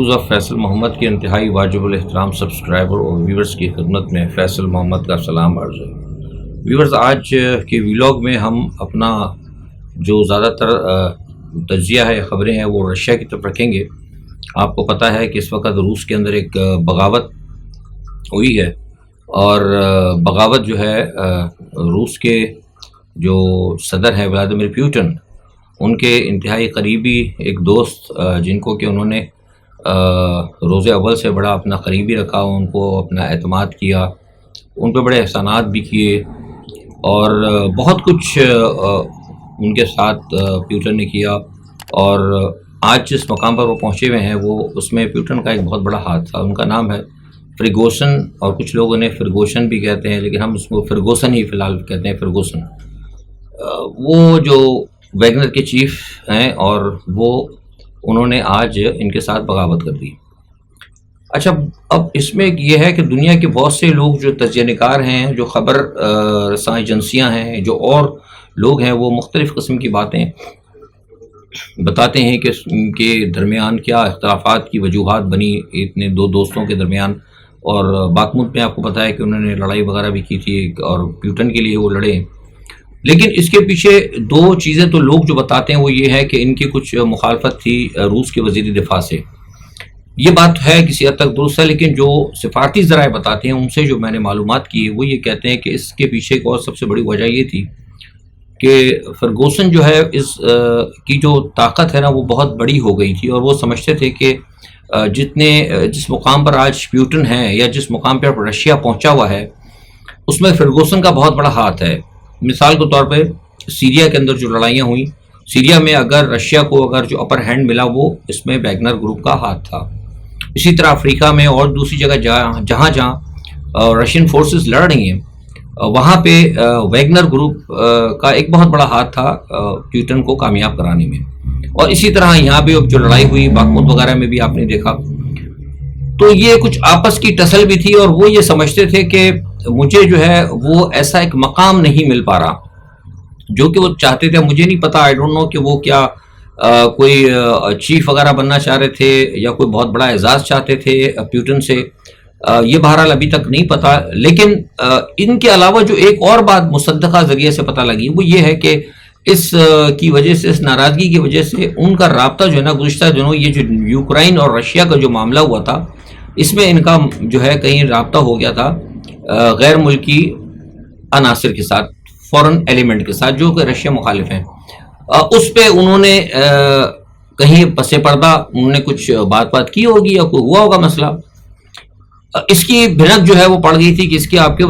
محفوظہ فیصل محمد کے انتہائی واجب الاحترام سبسکرائبر اور ویورز کی خدمت میں فیصل محمد کا سلام عرض ہے۔ ویورز، آج کے ویلاگ میں ہم اپنا جو زیادہ تر تجزیہ ہے، خبریں ہیں، وہ رشیا کی طرف رکھیں گے۔ آپ کو پتہ ہے کہ اس وقت روس کے اندر ایک بغاوت ہوئی ہے، اور بغاوت جو ہے روس کے جو صدر ہیں ولادیمیر پوٹن، ان کے انتہائی قریبی ایک دوست جن کو کہ انہوں نے روز اول سے بڑا اپنا قریبی رکھا، ان کو اپنا اعتماد کیا، ان پہ بڑے احسانات بھی کیے، اور بہت کچھ ان کے ساتھ پوٹن نے کیا۔ اور آج جس مقام پر وہ پہنچے ہوئے ہیں، وہ اس میں پوٹن کا ایک بہت بڑا ہاتھ تھا۔ ان کا نام ہے فریگوسن، اور کچھ لوگ انہیں فرگوشن بھی کہتے ہیں، لیکن ہم اس کو فرگوسن ہی فی الحال کہتے ہیں، فرگوسن۔ وہ جو ویگنر کے چیف ہیں، اور وہ انہوں نے آج ان کے ساتھ بغاوت کر دی۔ اچھا، اب اس میں یہ ہے کہ دنیا کے بہت سے لوگ جو تجزیہ نگار ہیں، جو خبر رساں ایجنسیاں ہیں، جو اور لوگ ہیں، وہ مختلف قسم کی باتیں بتاتے ہیں کہ ان کے درمیان کیا اختلافات کی وجوہات بنی اتنے دو دوستوں کے درمیان۔ اور باکموت میں آپ کو پتہ ہے کہ انہوں نے لڑائی وغیرہ بھی کی تھی، اور پوٹن کے لیے وہ لڑے۔ لیکن اس کے پیچھے دو چیزیں تو لوگ جو بتاتے ہیں وہ یہ ہے کہ ان کی کچھ مخالفت تھی روس کے وزیر دفاع سے۔ یہ بات ہے کسی حد تک درست ہے، لیکن جو سفارتی ذرائع بتاتے ہیں، ان سے جو میں نے معلومات کی ہے، وہ یہ کہتے ہیں کہ اس کے پیچھے ایک اور سب سے بڑی وجہ یہ تھی کہ فرگوسن جو ہے، اس کی جو طاقت ہے نا، وہ بہت بڑی ہو گئی تھی، اور وہ سمجھتے تھے کہ جس مقام پر آج پوٹن ہے، یا جس مقام پر رشیا پہنچا ہوا ہے، اس میں فرگوسن کا بہت بڑا ہاتھ ہے۔ مثال کے طور پہ سیریا کے اندر جو لڑائیاں ہوئیں، سیریا میں اگر رشیا کو جو اپر ہینڈ ملا، وہ اس میں ویگنر گروپ کا ہاتھ تھا۔ اسی طرح افریقہ میں اور دوسری جگہ جہاں رشین فورسز لڑ رہی ہیں، وہاں پہ ویگنر گروپ کا ایک بہت بڑا ہاتھ تھا پوٹن کو کامیاب کرانے میں۔ اور اسی طرح یہاں بھی جو لڑائی ہوئی باکموت وغیرہ میں بھی آپ نے دیکھا، تو یہ کچھ آپس کی ٹسل بھی تھی، اور وہ یہ سمجھتے تھے کہ مجھے جو ہے وہ ایسا ایک مقام نہیں مل پا رہا جو کہ وہ چاہتے تھے۔ مجھے نہیں پتا، آئی ڈونٹ نو کہ وہ کیا کوئی چیف وغیرہ بننا چاہ رہے تھے، یا کوئی بہت بڑا اعزاز چاہتے تھے پوٹن سے، یہ بہرحال ابھی تک نہیں پتا۔ لیکن ان کے علاوہ جو ایک اور بات مصدقہ ذریعے سے پتہ لگی، وہ یہ ہے کہ اس کی وجہ سے، اس ناراضگی کی وجہ سے ان کا رابطہ جو ہے نا، گزشتہ دنوں یہ جو یوکرائن اور رشیا کا جو معاملہ ہوا تھا، اس میں ان کا جو ہے کہیں رابطہ ہو گیا تھا غیر ملکی عناصر کے ساتھ، فورن ایلیمنٹ کے ساتھ، جو کہ رشیا مخالف ہیں۔ اس پہ انہوں نے کہیں پس پردہ انہوں نے کچھ بات کی ہوگی، یا کوئی ہوا ہوگا مسئلہ۔ اس کی بھنک جو ہے وہ پڑ گئی تھی کہ اس کے آپ کے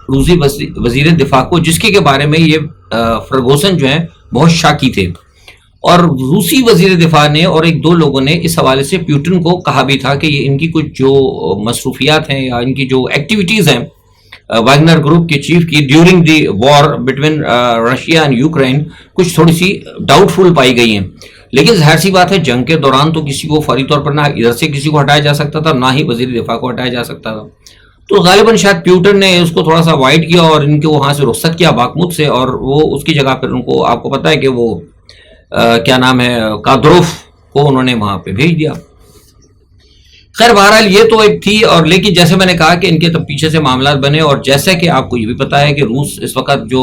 روسی وزیر دفاع کو، جس کے بارے میں یہ فرگوسن جو ہیں بہت شاکی تھے، اور روسی وزیر دفاع نے اور ایک دو لوگوں نے اس حوالے سے پوٹن کو کہا بھی تھا کہ یہ ان کی کچھ جو مصروفیات ہیں، یا ان کی جو ایکٹیویٹیز ہیں ویگنر گروپ کے چیف کی during the war between Russia and Ukraine, کچھ تھوڑی سی ڈاؤٹ فل پائی گئی ہیں۔ لیکن ظاہر سی بات ہے، جنگ کے دوران تو کسی کو فوری طور پر نہ ادھر سے کسی کو ہٹایا جا سکتا تھا، نہ ہی وزیر دفاع کو ہٹایا جا سکتا تھا۔ تو غالباً شاید پوٹن نے اس کو تھوڑا سا وائڈ کیا، اور ان کو وہاں سے رخصت کیا باکموت سے، اور وہ اس کی جگہ پر ان کو، آپ کو پتہ ہے کہ وہ کیا نام ہے، کادروف کو انہوں نے وہاں پہ بھیج دیا۔ خیر بہرحال یہ تو ایک تھی، اور لیکن جیسے میں نے کہا کہ ان کے تب پیچھے سے معاملات بنے، اور جیسے کہ آپ کو یہ بھی پتہ ہے کہ روس اس وقت جو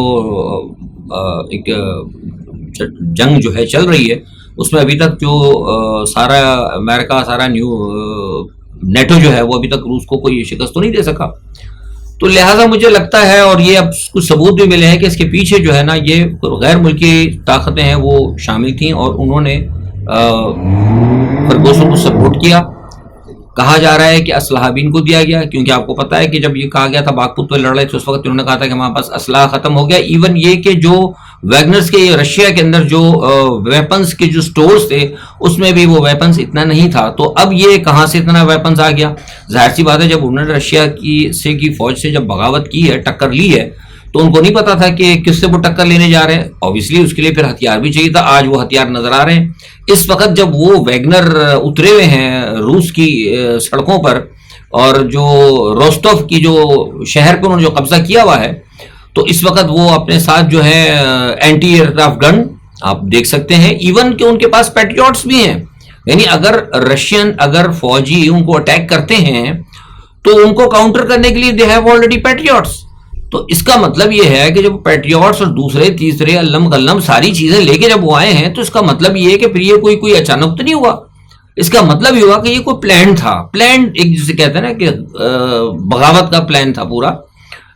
ایک جنگ جو ہے چل رہی ہے، اس میں ابھی تک جو سارا امریکہ، سارا نیٹو جو ہے، وہ ابھی تک روس کو کوئی شکست تو نہیں دے سکا۔ تو لہٰذا مجھے لگتا ہے، اور یہ اب کچھ ثبوت بھی ملے ہیں کہ اس کے پیچھے جو ہے نا، یہ غیر ملکی طاقتیں ہیں وہ شامل تھیں، اور انہوں نے فرگوسن کو سپورٹ کیا۔ کہا جا رہا ہے کہ اسلحہ بھی ان کو دیا گیا، کیونکہ آپ کو پتہ ہے کہ جب یہ کہا گیا تھا باکموت پہ لڑ رہے تھے، اس وقت انہوں نے کہا تھا کہ ہمارے پاس اسلحہ ختم ہو گیا۔ ایون یہ کہ جو ویگنرز کے رشیا کے اندر جو ویپنز کے جو سٹورز تھے، اس میں بھی وہ ویپنز اتنا نہیں تھا۔ تو اب یہ کہاں سے اتنا ویپنز آ گیا؟ ظاہر سی بات ہے، جب انہوں نے رشیا کی فوج سے جب بغاوت کی ہے، ٹکر لی ہے، تو ان کو نہیں پتا تھا کہ کس سے وہ ٹکر لینے جا رہے ہیں۔ اوبیسلی اس کے لیے پھر ہتھیار بھی چاہیے تھا۔ آج وہ ہتھیار نظر آ رہے ہیں۔ اس وقت جب وہ ویگنر اترے ہوئے ہیں روس کی سڑکوں پر، اور جو روسٹوف کی جو شہر پر انہوں نے جو قبضہ کیا ہوا ہے، تو اس وقت وہ اپنے ساتھ جو ہے اینٹی ایئرکرافٹ گن آپ دیکھ سکتے ہیں، ایون کہ ان کے پاس پیٹریوٹس بھی ہیں۔ یعنی اگر فوجی ان کو اٹیک کرتے ہیں تو ان کو کاؤنٹر کرنے کے لیے دے ہیو آلریڈی پیٹریوٹس. تو اس کا مطلب یہ ہے کہ جب پیٹریوٹس اور دوسرے تیسرے علم غلم ساری چیزیں لے کے جب وہ آئے ہیں تو اس کا مطلب یہ ہے کہ پھر یہ کوئی اچانک تو نہیں ہوا. اس کا مطلب یہ ہوا کہ یہ کوئی پلان تھا. پلان ایک جسے کہتے ہیں نا کہ بغاوت کا پلان تھا پورا,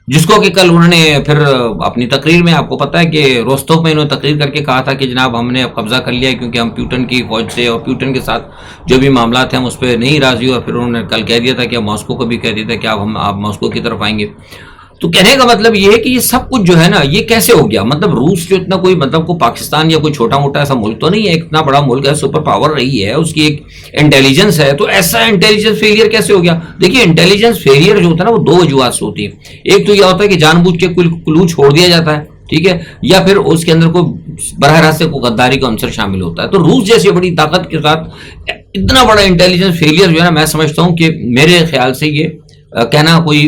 جس کو کہ کل انہوں نے پھر اپنی تقریر میں, آپ کو پتا ہے کہ روستوف میں انہوں نے تقریر کر کے کہا تھا کہ جناب ہم نے اب قبضہ کر لیا کیونکہ ہم پیوٹن کی فوج سے اور پیوٹن کے ساتھ جو بھی معاملات ہیں ہم اس پہ نہیں راضی. اور پھر انہوں نے کل کہہ دیا تھا کہ ماسکو کو بھی کہہ دیا تھا کہ آپ ماسکو کی طرف آئیں گے. تو کہنے کا مطلب یہ ہے کہ یہ سب کچھ جو ہے نا یہ کیسے ہو گیا. مطلب روس جو اتنا کوئی مطلب کو پاکستان یا کوئی چھوٹا موٹا ایسا ملک تو نہیں ہے, اتنا بڑا ملک ہے, سپر پاور رہی ہے, اس کی ایک انٹیلیجنس ہے, تو ایسا انٹیلیجنس فیلئر کیسے ہو گیا. دیکھیے انٹیلیجنس فیلئر جو ہوتا ہے نا وہ دو وجوہات سے ہوتی ہے. ایک تو یہ ہوتا ہے کہ جان بوجھ کے کوئی کلو چھوڑ دیا جاتا ہے, ٹھیک ہے, یا پھر اس کے اندر کوئی براہ راست سے کوئی غداری کا عنصر شامل ہوتا ہے. تو روس جیسی بڑی طاقت کے ساتھ اتنا بڑا انٹیلیجنس فیلئر جو ہے نا, میں سمجھتا ہوں کہ میرے خیال سے یہ کہنا کوئی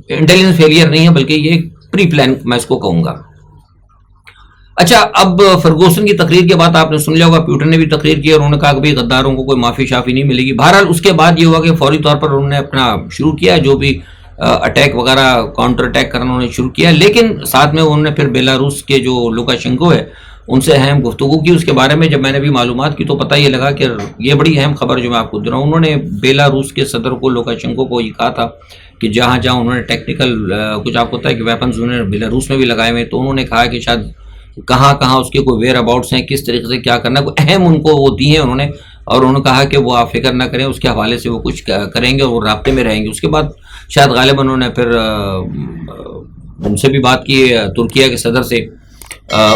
انٹیلیجنس فیلئر نہیں ہے بلکہ یہ پری پلان میں اس کو کہوں گا. اچھا, اب فرگوسن کی تقریر کے بعد آپ نے سن لیا ہوگا پیوٹن نے بھی تقریر کی اور انہوں نے کہا کہ بھئی غداروں کو کوئی معافی شافی نہیں ملے گی. بہرحال اس کے بعد یہ ہوا کہ فوری طور پر انہوں نے اپنا شروع کیا جو بھی اٹیک وغیرہ کاؤنٹر اٹیک کرنا انہوں نے شروع کیا, لیکن ساتھ میں انہوں نے پھر بیلاروس کے جو لوکاشنکو ہے ان سے اہم گفتگو کی. اس کے بارے میں جب میں نے بھی معلومات کی تو پتہ یہ لگا کہ یہ بڑی اہم خبر جو میں آپ کو دے رہا ہوں, انہوں نے بیلاروس کے صدر کو لوکاشنکو کو یہ کہا تھا کہ جہاں جہاں انہوں نے ٹیکنیکل کچھ آپ کو پتہ ہے کہ ویپنز انہوں نے بیلاروس میں بھی لگائے ہوئے, تو انہوں نے کہا کہ شاید کہاں کہاں اس کے کوئی ویئر اباؤٹس ہیں, کس طریقے سے کیا کرنا ہے, کوئی اہم ان کو وہ دی ہیں انہوں نے, اور انہوں نے کہا کہ وہ آپ فکر نہ کریں, اس کے حوالے سے وہ کچھ کریں گے اور وہ رابطے میں رہیں گے. اس کے بعد شاید غالباً انہوں نے پھر ان سے بھی بات کی, ترکیہ کے صدر سے,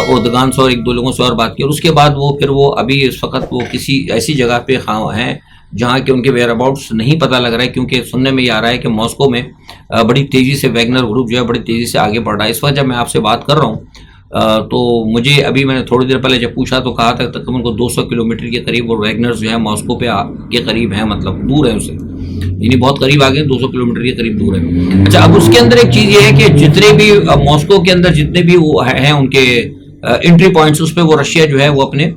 اردگان سے اور ایک دو لوگوں سے اور بات کی, اور اس کے بعد وہ ابھی اس وقت وہ کسی ایسی جگہ پہ ہیں جہاں کہ ان کے ویئر اباؤٹس نہیں پتہ لگ رہا ہے, کیونکہ سننے میں یہ آ رہا ہے کہ ماسکو میں بڑی تیزی سے ویگنر گروپ جو ہے بڑی تیزی سے آگے بڑھ رہا ہے. اس وقت جب میں آپ سے بات کر رہا ہوں تو مجھے ابھی میں نے تھوڑی دیر پہلے جب پوچھا تو کہا تھا تقریباً کو 200 کلومیٹر کے قریب وہ ویگنرز جو ہے ماسکو پہ کے قریب ہیں, مطلب دور ہے اسے, یعنی بہت قریب آ گئے, 200 کلومیٹر کے قریب دور ہے. اچھا, اب اس کے اندر ایک چیز یہ ہے کہ جتنے بھی ماسکو کے اندر جتنے بھی وہ ہیں ان کے انٹری پوائنٹس, اس پہ وہ رشیا جو ہے وہ اپنے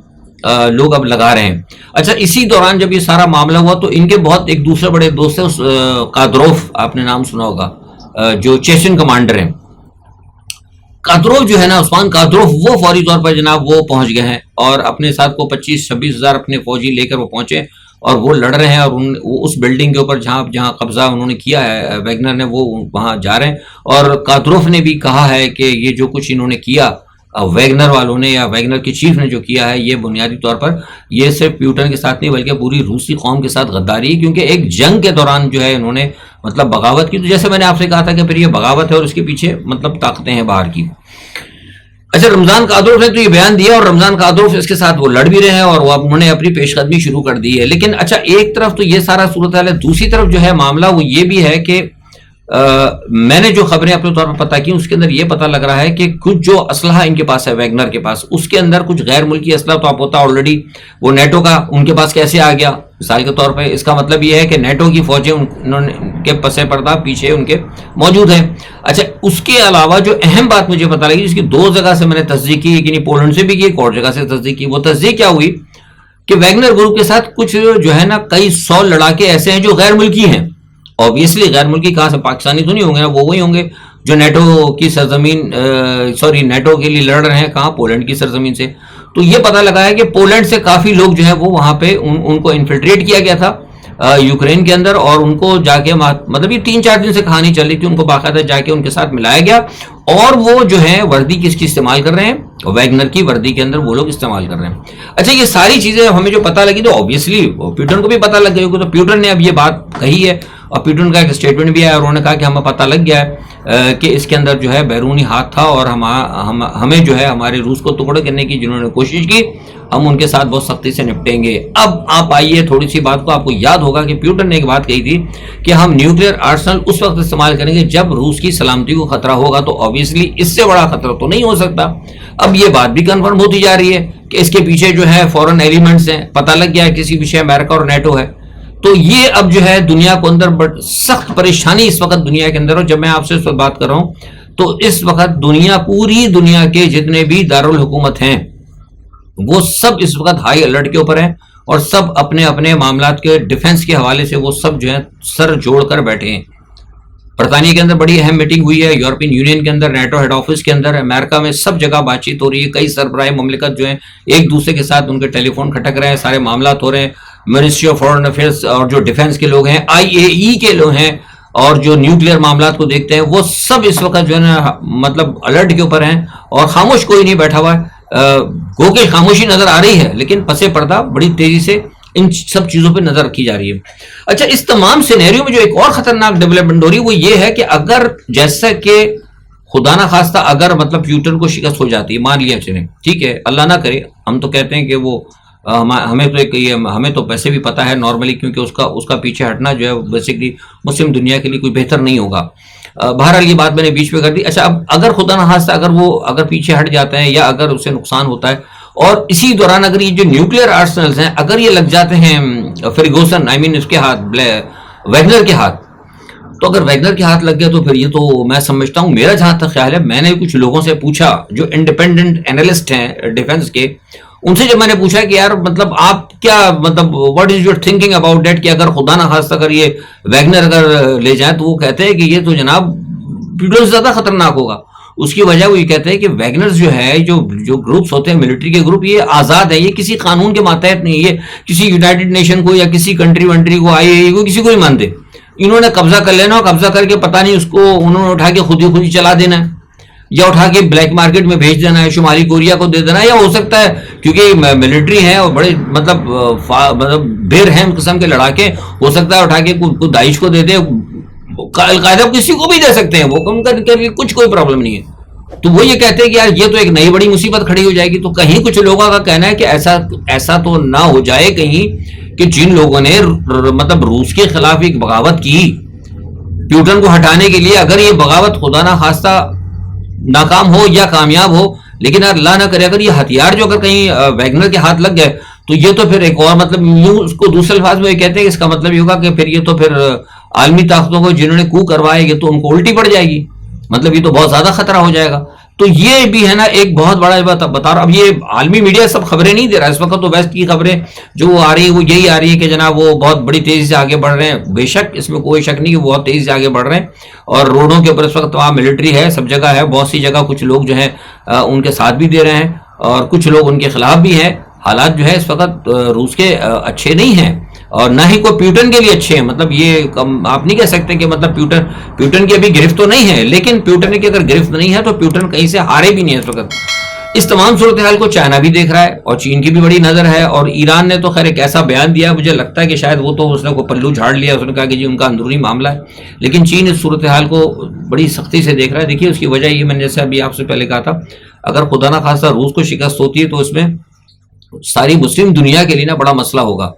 لوگ اب لگا رہے ہیں. اچھا, اسی دوران جب یہ سارا معاملہ ہوا تو ان کے بہت ایک دوسرے بڑے دوست ہیں, قادروف, آپ نے نام سنا ہوگا, جو چیچن کمانڈر ہیں. قادروف جو ہے نا, عثمان قادروف, وہ فوری طور پر جناب وہ پہنچ گئے ہیں اور اپنے ساتھ کو 25-26 ہزار اپنے فوجی لے کر وہ پہنچے اور وہ لڑ رہے ہیں, اور اس بلڈنگ کے اوپر جہاں قبضہ انہوں نے کیا ہے ویگنر نے, وہ وہاں جا رہے ہیں. اور قادروف نے بھی کہا ہے کہ یہ جو کچھ انہوں نے کیا ویگنر والوں نے یا ویگنر کے چیف نے جو کیا ہے, یہ بنیادی طور پر یہ صرف پیوٹن کے ساتھ نہیں بلکہ پوری روسی قوم کے ساتھ غداری ہے, کیونکہ ایک جنگ کے دوران جو ہے انہوں نے مطلب بغاوت کی. تو جیسے میں نے آپ سے کہا تھا کہ پھر یہ بغاوت ہے اور اس کے پیچھے مطلب طاقتیں ہیں باہر کی. اچھا, رمضان قادروف نے تو یہ بیان دیا اور رمضان قادروف اس کے ساتھ وہ لڑ بھی رہے ہیں اور وہ انہوں نے اپنی پیش قدمی شروع کر دی ہے. لیکن اچھا, ایک طرف تو یہ سارا صورتحال ہے, دوسری طرف جو ہے معاملہ وہ یہ بھی ہے کہ میں نے جو خبریں اپنے طور پر پتہ کی اس کے اندر یہ پتہ لگ رہا ہے کہ کچھ جو اسلحہ ان کے پاس ہے ویگنر کے پاس, اس کے اندر کچھ غیر ملکی اسلحہ تو آپ ہوتا آلریڈی وہ نیٹو کا ان کے پاس کیسے آ گیا مثال کے طور پہ. اس کا مطلب یہ ہے کہ نیٹو کی فوجیں انہوں نے کے پس پردہ پیچھے ان کے موجود ہیں. اچھا, اس کے علاوہ جو اہم بات مجھے پتہ لگی, جس کی 2 جگہ سے میں نے تصدیق کی, یعنی پولینڈ سے بھی کی, ایک اور جگہ سے تصدیق کی. وہ تصدیق کیا ہوئی کہ ویگنر گروپ کے ساتھ کچھ جو ہے نا کئی 100 لڑاکے ایسے ہیں جو غیر ملکی ہیں. اوبیسلی غیر ملکی کہاں سے, پاکستانی تو نہیں ہوں گے نا, وہ وہی ہوں گے جو نیٹو کی سرزمین نیٹو کے لیے لڑ رہے ہیں, کہاں, پولینڈ کی سرزمین سے. تو یہ پتہ لگا ہے کہ پولینڈ سے کافی لوگ جو ہے وہ وہاں پہ ان کو انفلٹریٹ کیا گیا تھا یوکرین کے اندر, اور ان کو جا کے مطلب یہ 3-4 دن سے کہانی چل رہی تھی, ان کو باقاعدہ جا کے ان کے ساتھ ملایا گیا اور وہ جو ہے وردی کس کی استعمال کر رہے ہیں, ویگنر کی وردی کے اندر وہ لوگ استعمال کر رہے ہیں. اچھا, یہ ساری چیزیں ہمیں جو پتہ لگی تو اوبیسلی پیوٹن کو بھی پتہ لگ گئی ہوگی, تو پیوٹن نے اب یہ بات کہی ہے اور پیوٹن کا ایک اسٹیٹمنٹ بھی آیا اور انہوں نے کہا کہ ہمیں پتہ لگ گیا ہے کہ اس کے اندر جو ہے بیرونی ہاتھ تھا اور ہمیں جو ہے ہمارے روس کو ٹکڑے کرنے کی جنہوں نے کوشش کی, ہم ان کے ساتھ بہت سختی سے نپٹیں گے. اب آپ آئیے تھوڑی سی بات کو, آپ کو یاد ہوگا کہ پیوٹن نے ایک بات کہی تھی کہ ہم نیوکلیئر آرسنل اس وقت استعمال کریں گے جب روس کی سلامتی کو خطرہ ہوگا, تو اوبیسلی اس سے بڑا خطرہ تو نہیں ہو سکتا. اب یہ بات بھی کنفرم ہوتی جا رہی ہے کہ اس کے پیچھے جو ہے فورن ایلیمنٹس ہیں, پتہ لگ گیا ہے کسی پیچھے امریکہ اور نیٹو ہے. تو یہ اب جو ہے دنیا کو اندر سخت پریشانی اس وقت دنیا کے اندر, اور جب میں آپ سے اس وقت بات کر رہا ہوں تو اس وقت پوری دنیا کے جتنے بھی دارالحکومت ہیں وہ سب اس وقت ہائی الرٹ کے اوپر ہیں, اور سب اپنے اپنے معاملات کے ڈیفنس کے حوالے سے وہ سب جو ہے سر جوڑ کر بیٹھے ہیں. برطانیہ کے اندر بڑی اہم میٹنگ ہوئی ہے, یورپین یونین کے اندر, نیٹو ہیڈ آفس کے اندر, امریکہ میں, سب جگہ بات چیت ہو رہی ہے. کئی سربراہ مملکت جو ہیں ایک دوسرے کے ساتھ ان کے ٹیلی فون کھٹک رہے ہیں, سارے معاملات ہو رہے ہیں. منسٹری آف فارن افیئرس اور جو ڈیفنس کے لوگ ہیں, IAE کے لوگ ہیں, اور جو نیوکلیئر معاملات کو دیکھتے ہیں, وہ سب اس وقت جو ہے نا مطلب الرٹ کے اوپر ہیں, اور خاموش کوئی نہیں بیٹھا ہوا ہے. گو کہ خاموشی نظر آ رہی ہے, لیکن پسے پردہ بڑی تیزی سے ان سب چیزوں پہ نظر رکھی جا رہی ہے. اچھا, اس تمام سینیریو میں جو ایک اور خطرناک ڈیولپمنٹ ہو رہی ہے وہ یہ ہے کہ اگر جیسا کہ خدا نہ خواستہ اگر مطلب پیوٹن کو شکست ہو جاتی ہے, مان لیا چلیں ٹھیک ہے, اللہ نہ کرے, ہم تو کہتے ہیں کہ وہ ہمیں تو ویسے بھی پتا ہے نارملی, کیونکہ اس کا پیچھے ہٹنا جو ہے بیسکلی مسلم دنیا کے لیے کوئی بہتر نہیں ہوگا. بہرحال یہ بات میں نے بیچ میں کر دی. اچھا, اب اگر خدا نہ خواستہ اگر پیچھے ہٹ جاتے ہیں یا اگر اسے نقصان ہوتا ہے, اور اسی دوران اگر یہ جو نیوکلیئر آرسنلز ہیں اگر یہ لگ جاتے ہیں فرگوسن اس کے ہاتھ, ویگنر کے ہاتھ, تو اگر ویگنر کے ہاتھ لگ گیا تو پھر یہ تو میں سمجھتا ہوں, میرا جہاں تک خیال ہے, میں نے کچھ لوگوں سے پوچھا جو انڈیپینڈنٹ اینالسٹ ہیں ڈیفنس کے, ان سے جب میں نے پوچھا کہ یار مطلب آپ کیا مطلب what is your thinking about that, کہ اگر خدا نہ خواستہ اگر یہ ویگنر اگر لے جائیں تو وہ کہتے ہیں کہ یہ تو جناب پیوٹن سے زیادہ خطرناک ہوگا. اس کی وجہ وہ یہ کہتے ہیں کہ ویگنرز جو ہے جو گروپس ہوتے ہیں ملٹری کے گروپ, یہ آزاد ہے, یہ کسی قانون کے ماتحت نہیں, یہ کسی یونائٹڈ نیشن کو یا کسی کنٹری ونٹری کو, IAEA کو, کسی کو ہی مانتے. انہوں نے قبضہ کر لینا, اور قبضہ کر کے پتہ نہیں اس کو انہوں نے اٹھا کے خود ہی چلا دینا ہے, یا اٹھا کے بلیک مارکیٹ میں بھیج دینا ہے, شمالی کوریا کو دے دینا ہے, یا ہو سکتا ہے کیونکہ ملٹری ہیں اور بڑے مطلب بے رحم قسم کے لڑاکے, ہو سکتا ہے اٹھا کے داعش کو دے دے, القاعدہ کسی کو بھی دے سکتے ہیں, وہ کم کر کے کچھ کوئی پرابلم نہیں ہے. تو وہ یہ کہتے ہیں کہ یار یہ تو ایک نئی بڑی مصیبت کھڑی ہو جائے گی. تو کہیں کچھ لوگوں کا کہنا ہے کہ ایسا تو نہ ہو جائے کہیں کہ جن لوگوں نے مطلب روس کے خلاف ایک بغاوت کی پیوٹن کو ہٹانے کے لیے, اگر یہ بغاوت خدا نہ خواستہ ناکام ہو یا کامیاب ہو, لیکن اللہ نہ کرے اگر یہ ہتھیار جو اگر کہیں ویگنر کے ہاتھ لگ گئے تو یہ تو پھر ایک اور مطلب یوں اس کو دوسرے الفاظ میں یہ کہتے ہیں کہ اس کا مطلب یہ ہوگا کہ پھر یہ تو پھر عالمی طاقتوں کو جنہوں نے کو کروائے گی تو ان کو الٹی پڑ جائے گی, مطلب یہ تو بہت زیادہ خطرہ ہو جائے گا. تو یہ بھی ہے نا ایک بہت بڑا بتا رہا ہوں. اب یہ عالمی میڈیا سب خبریں نہیں دے رہا اس وقت, تو ویسٹ کی خبریں جو آ رہی ہے وہ یہی آ رہی ہے کہ جناب وہ بہت بڑی تیزی سے آگے بڑھ رہے ہیں. بے شک اس میں کوئی شک نہیں کہ وہ بہت تیزی سے آگے بڑھ رہے ہیں, اور روڈوں کے اوپر اس وقت وہاں ملٹری ہے, سب جگہ ہے, بہت سی جگہ کچھ لوگ جو ہیں ان کے ساتھ بھی دے رہے ہیں اور کچھ لوگ ان کے خلاف بھی ہیں. حالات جو ہے اس وقت روس کے اچھے نہیں ہیں, اور نہ ہی کوئی پیوٹن کے لیے اچھے ہیں. مطلب یہ آپ نہیں کہہ سکتے کہ مطلب پیوٹن کی ابھی گرفت تو نہیں ہے, لیکن پیوٹن کی اگر گرفت نہیں ہے تو پیوٹن کہیں سے ہارے بھی نہیں ہے اس وقت. اس تمام صورتحال کو چائنا بھی دیکھ رہا ہے, اور چین کی بھی بڑی نظر ہے, اور ایران نے تو خیر ایک ایسا بیان دیا, مجھے لگتا ہے کہ شاید وہ تو اس نے کوئی پلو جھاڑ لیا, اس نے کہا کہ جی ان کا اندرونی معاملہ ہے, لیکن چین اس صورتحال کو بڑی سختی سے دیکھ رہا ہے. دیکھیے اس کی وجہ یہ میں نے جیسے ابھی آپ سے پہلے کہا تھا, اگر خدا نہ خواستہ روس کو شکست ہوتی ہے تو اس میں ساری مسلم دنیا کے لیے نا بڑا مسئلہ ہوگا,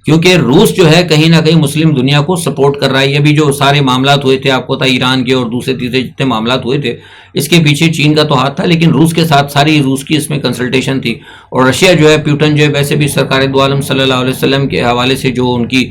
کیونکہ روس جو ہے کہیں نہ کہیں مسلم دنیا کو سپورٹ کر رہا ہے. یہ بھی جو سارے معاملات ہوئے تھے آپ کو پتا, ایران کے اور دوسرے تیسرے جتنے معاملات ہوئے تھے, اس کے پیچھے چین کا تو ہاتھ تھا, لیکن روس کے ساتھ ساری روس کی اس میں کنسلٹیشن تھی. اور رشیا جو ہے, پیوٹن جو ہے ویسے بھی سرکار دو عالم صلی اللہ علیہ وسلم کے حوالے سے جو ان کی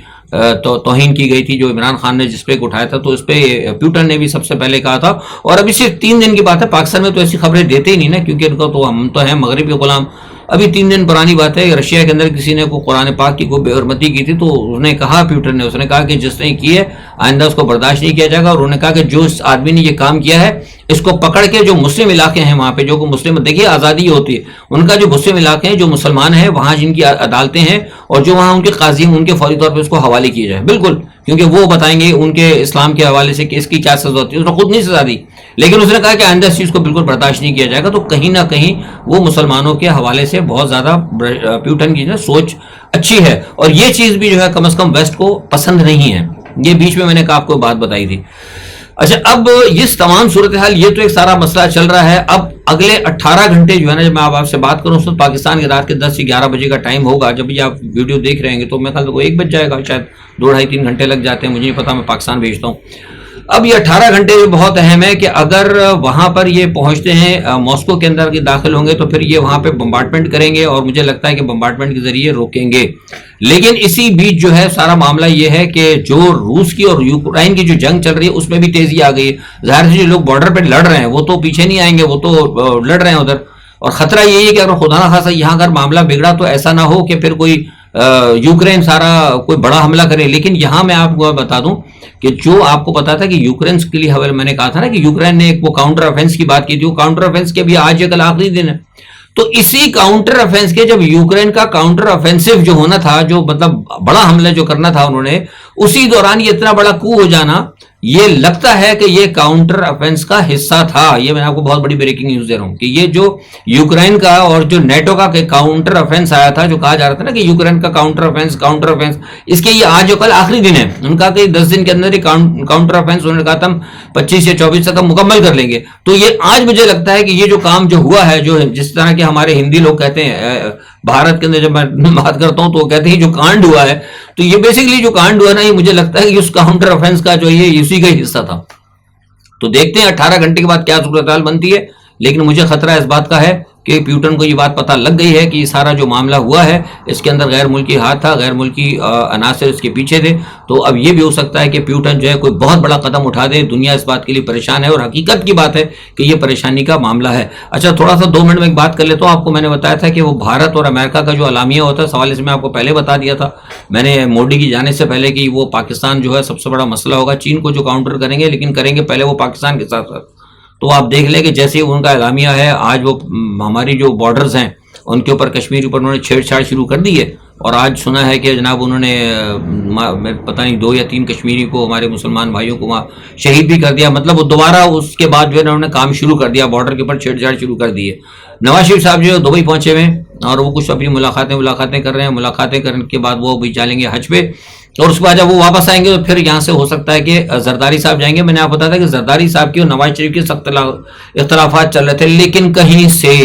توہین کی گئی تھی, جو عمران خان نے جس پہ اٹھایا تھا, تو اس پہ پیوٹن نے بھی سب سے پہلے کہا تھا. اور ابھی صرف 3 دن کی بات ہے, پاکستان میں تو ایسی خبریں دیتے ہی نہیں نا, کیونکہ ان کا تو ہم تو ہیں مغربی غلام. ابھی 3 دن پرانی بات ہے, رشیا کے اندر کسی نے کو قرآن پاک کی کوئی بے حرمتی کی تھی, تو اس نے کہا پیوٹن نے, اس نے کہا کہ جس نے کی ہے آئندہ اس کو برداشت نہیں کیا جائے گا. اور انہوں نے کہا کہ جو اس آدمی نے یہ کام کیا ہے اس کو پکڑ کے جو مسلم علاقے ہیں وہاں پہ جو مسلم, دیکھیے آزادی ہوتی ہے ان کا, جو مسلم علاقے ہیں جو مسلمان ہیں وہاں جن کی عدالتیں ہیں اور جو وہاں ان کے قاضی ہیں, ان کے فوری طور پہ اس کو حوالے کیے جائے, بالکل, کیونکہ وہ بتائیں گے ان کے اسلام کے حوالے سے کہ اس کی کیا سزا ہوتی ہے. اس نے خود نہیں سزا دی, لیکن اس نے کہا کہ آئندہ اس چیز کو بالکل برداشت نہیں کیا جائے گا. تو کہیں نہ کہیں وہ مسلمانوں کے حوالے سے بہت زیادہ پیوٹن کی سوچ اچھی ہے, اور یہ چیز بھی جو ہے کم از کم ویسٹ کو پسند نہیں ہے. یہ بیچ میں نے کہا آپ کو بات بتائی تھی. اچھا, اب اس تمام صورتحال یہ تو ایک سارا مسئلہ چل رہا ہے. اب اگلے 18 گھنٹے جو ہے نا, جب میں آپ سے بات کروں اس وقت پاکستان کے رات کے 10 سے 11 بجے کا ٹائم ہوگا, جب بھی آپ ویڈیو دیکھ رہے ہیں تو میں خیال 1 بج جائے گا, شاید 2-2.5-3 گھنٹے لگ جاتے ہیں, مجھے نہیں پتا, میں پاکستان بھیجتا ہوں. اب یہ 18 گھنٹے بہت اہم ہے کہ اگر وہاں پر یہ پہنچتے ہیں, ماسکو کے اندر داخل ہوں گے, تو پھر یہ وہاں پہ بمبارڈمنٹ کریں گے, اور مجھے لگتا ہے کہ بمبارڈمنٹ کے ذریعے روکیں گے. لیکن اسی بیچ جو ہے سارا معاملہ یہ ہے کہ جو روس کی اور یوکرائن کی جو جنگ چل رہی ہے اس میں بھی تیزی آ گئی ہے. ظاہر سے جو لوگ بارڈر پہ لڑ رہے ہیں وہ تو پیچھے نہیں آئیں گے, وہ تو لڑ رہے ہیں ادھر, اور خطرہ یہی ہے کہ اگر خدا نخواستہ یہاں اگر معاملہ بگڑا تو ایسا نہ ہو کہ پھر کوئی یوکرین سارا کوئی بڑا حملہ کرے. لیکن یہاں میں آپ کو بتا دوں کہ جو آپ کو پتا تھا کہ یوکرین کے لیے حوالے میں نے کہا تھا نا کہ یوکرین نے ایک وہ کاؤنٹر افینس کی بات کی تھی, وہ کاؤنٹر افینس کے بھی آج کل آخری دن ہے. تو اسی کاؤنٹر افینس کے جب یوکرین کا کاؤنٹر افینسو جو ہونا تھا, جو مطلب بڑا حملہ جو کرنا تھا انہوں نے, اسی دوران یہ اتنا بڑا کو ہو جانا, یہ لگتا ہے کہ یہ کاؤنٹر افینس کا حصہ تھا. یہ میں آپ کو بہت بڑی بریکنگ نیوز دے رہا ہوں کہ یہ جو یوکرین کا اور جو نیٹو کا کاؤنٹر افینس آیا تھا, جو کہا جا رہا تھا نا کہ یوکرین کا کاؤنٹر افینس, اس کے یہ آج کل آخری دن ہے. ان کا کہ 10 دن کے اندر ہی کاؤنٹر افینس انہوں نے کہا تھا ہم 25 یا 24 تک ہم مکمل کر لیں گے. تو یہ آج مجھے لگتا ہے کہ یہ جو کام جو ہوا ہے, جو جس طرح کے ہمارے ہندی لوگ کہتے ہیں بھارت کے اندر, جب میں بات کرتا ہوں تو وہ کہتے ہیں جو کانڈ ہوا ہے, تو یہ بیسیکلی جو کانڈ ہوا نا, یہ مجھے لگتا ہے کہ اس کاؤنٹر افینس کا جو یہ اسی کا حصہ تھا. تو دیکھتے ہیں 18 گھنٹے کے بعد کیا صورتحال بنتی ہے. لیکن مجھے خطرہ اس بات کا ہے کہ پیوٹن کو یہ بات پتہ لگ گئی ہے کہ یہ سارا جو معاملہ ہوا ہے اس کے اندر غیر ملکی ہاتھ تھا, غیر ملکی عناصر اس کے پیچھے تھے. تو اب یہ بھی ہو سکتا ہے کہ پیوٹن جو ہے کوئی بہت بڑا قدم اٹھا دے. دنیا اس بات کے لیے پریشان ہے, اور حقیقت کی بات ہے کہ یہ پریشانی کا معاملہ ہے. اچھا, تھوڑا سا 2 منٹ میں ایک بات کر لیتا ہوں. آپ کو میں نے بتایا تھا کہ وہ بھارت اور امریکہ کا جو اعلامیہ ہوتا ہے, سوال اس میں آپ کو پہلے بتا دیا تھا میں نے مودی کی جانے سے پہلے کہ وہ پاکستان جو ہے سب سے بڑا مسئلہ ہوگا. چین کو جو کاؤنٹر کریں گے, لیکن کریں گے پہلے وہ پاکستان کے ساتھ ساتھ. تو آپ دیکھ لیں کہ جیسے ان کا اعلامیہ ہے, آج وہ ہماری جو بارڈرز ہیں ان کے اوپر کشمیر اوپر انہوں نے چھیڑ چھاڑ شروع کر دی ہے. اور آج سنا ہے کہ جناب انہوں نے پتہ نہیں 2 یا 3 کشمیری کو, ہمارے مسلمان بھائیوں کو وہاں شہید بھی کر دیا. مطلب وہ دوبارہ اس کے بعد جو ہے انہوں نے کام شروع کر دیا, بارڈر کے اوپر چھیڑ چھاڑ شروع کر دی ہے. نواز شریف صاحب جو ہے دبئی پہنچے ہوئے ہیں اور وہ کچھ اپنی ملاقاتیں کر رہے ہیں. ملاقاتیں کرنے کے بعد وہ بھی چلیں گے حج پہ, اور اس کے بعد جب وہ واپس آئیں گے تو پھر یہاں سے ہو سکتا ہے کہ زرداری صاحب جائیں گے. میں نے آپ بتایا تھا کہ زرداری صاحب کی اور نواز شریف کے سخت اختلافات چل رہے تھے, لیکن کہیں سے,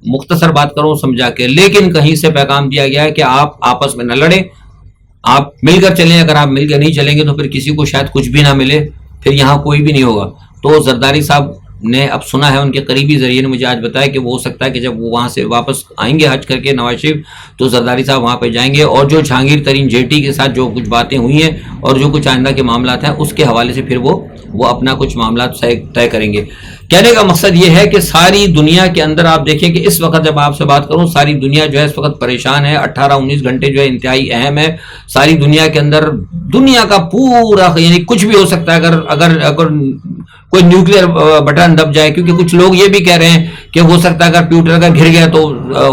مختصر بات کروں سمجھا کے, لیکن کہیں سے پیغام دیا گیا ہے کہ آپ آپس میں نہ لڑیں, آپ مل کر چلیں. اگر آپ مل کر نہیں چلیں گے تو پھر کسی کو شاید کچھ بھی نہ ملے, پھر یہاں کوئی بھی نہیں ہوگا. تو زرداری صاحب نے اب سنا ہے, ان کے قریبی ذریعے نے مجھے آج بتایا کہ وہ ہو سکتا ہے کہ جب وہ وہاں سے واپس آئیں گے حج کر کے نواز شریف, تو زرداری صاحب وہاں پہ جائیں گے, اور جو جہانگیر ترین جیٹی کے ساتھ جو کچھ باتیں ہوئی ہیں اور جو کچھ آئندہ کے معاملات ہیں اس کے حوالے سے پھر وہ اپنا کچھ معاملات طے کریں گے. کہنے کا مقصد یہ ہے کہ ساری دنیا کے اندر آپ دیکھیں کہ اس وقت جب آپ سے بات کروں, ساری دنیا جو ہے اس وقت پریشان ہے. 18-19 گھنٹے جو ہے انتہائی اہم ہے ساری دنیا کے اندر. دنیا کا پورا, یعنی کچھ بھی ہو سکتا ہے اگر کوئی نیوکلیئر بٹن دب جائے, کیونکہ کچھ لوگ یہ بھی کہہ رہے ہیں کہ ہو سکتا ہے اگر پیوٹن اگر گر گیا تو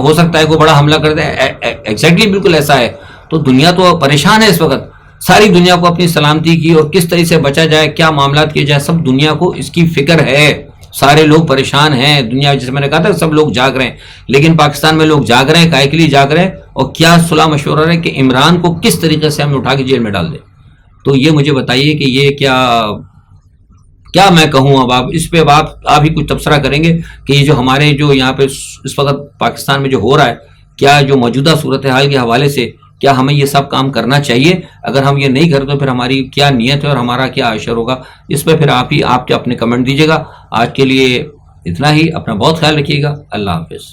ہو سکتا ہے کوئی بڑا حملہ کر دے. ایگزیکٹلی بالکل ایسا ہے. تو دنیا تو پریشان ہے اس وقت. ساری دنیا کو اپنی سلامتی کی اور کس طرح سے بچا جائے, کیا معاملات کیے جائے, سب دنیا کو اس کی فکر ہے. سارے لوگ پریشان ہیں. دنیا, جیسے میں نے کہا تھا, سب لوگ جاگ رہے ہیں, لیکن پاکستان میں لوگ جاگ رہے ہیں, کائے کے لیے جاگ رہے ہیں, اور کیا صلح مشورہ ہے کہ عمران کو کس طریقے سے ہم اٹھا کے جیل میں ڈال دیں. تو یہ مجھے بتائیے کہ یہ کیا میں کہوں. اب آپ اس پہ آپ ہی کچھ تبصرہ کریں گے کہ یہ جو ہمارے جو یہاں پہ اس وقت پاکستان میں جو ہو رہا ہے, کیا جو موجودہ صورتحال کے حوالے سے کیا ہمیں یہ سب کام کرنا چاہیے؟ اگر ہم یہ نہیں کرتے تو پھر ہماری کیا نیت ہے اور ہمارا کیا اشر ہوگا, اس پہ پھر آپ کے اپنے کمنٹ دیجیے گا. آج کے لیے اتنا ہی. اپنا بہت خیال رکھیے گا. اللہ حافظ.